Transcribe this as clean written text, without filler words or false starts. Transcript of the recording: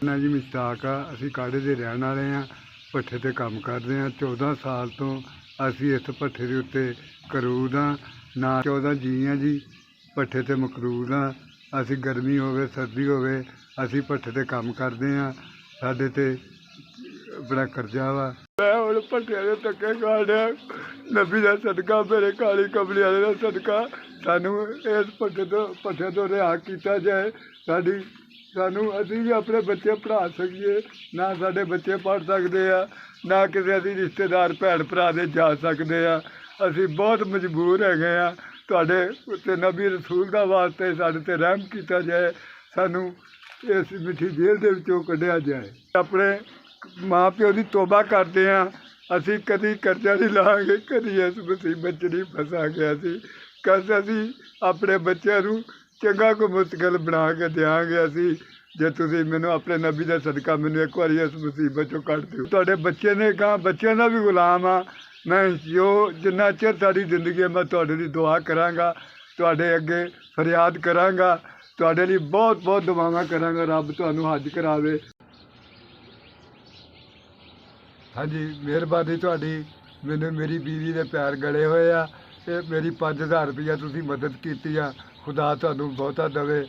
ना जी मुश्ताक आ, असी काड़े के रहने वाले हाँ। भट्ठे ते काम करते हैं 14 साल तो असी इस भट्ठे के उत्ते करूद हाँ। ना 14 जी हाँ जी, भट्ठे ते मकरूद हाँ। असी गर्मी होवे सर्दी होवे असी भट्ठे ते काम करते हैं। साडे ते बड़ा कर्जा वा। मैं हुण भट्ठे दे धक्के खाणिया, नबी दा सदका मेरे काली कमली वाले दा सदका सानू इस भट्ठे तो रिहा किया जाए। साडी सानू असीं भी अपने बच्चे पढ़ा सकीए। ना साडे बच्चे पढ़ सकते हैं, ना किसी असीं रिश्तेदार भैन भरा दे जा सकते हैं। असीं बहुत मजबूर हैगे आ। तुहाडे उत्ते नबी रसूल दा वास्ते साडे ते रहम किया जाए। सानू इस मिठी जेल दे विचों कढिया जाए। अपने माँ प्यो की तौबा करते हैं। असीं कदी कर्जा नहीं लांगे, कदी इस मुसीबत च नहीं फसांगे। असीं अपने बच्चों नूं चंगा को मुस्तकिल बना के देंगे। असीं जे तुसीं मैनूं अपने नबी का सदका मैनूं एक बार इस मुसीबत चों कढ दिओ। तुहाडे बच्चे ने कहा बच्चों का भी गुलाम हाँ। मैं जो जिन्ना चिर साडी जिंदगी है मैं तुहाडे लई दुआ करांगा, तुहाडे अगे फरियाद करांगा, तुहाडे लई बहुत बहुत दुआवां करांगा। रब तुहानूं हज करावे। हाँ जी, मेहरबानी तुहाडी। मैनूं मेरी बीवी दे पैर गले होए आ। ते मेरी 5000 रुपया तुसीं मदद कीती आ। खुदा तुहानूं बहुता देवे।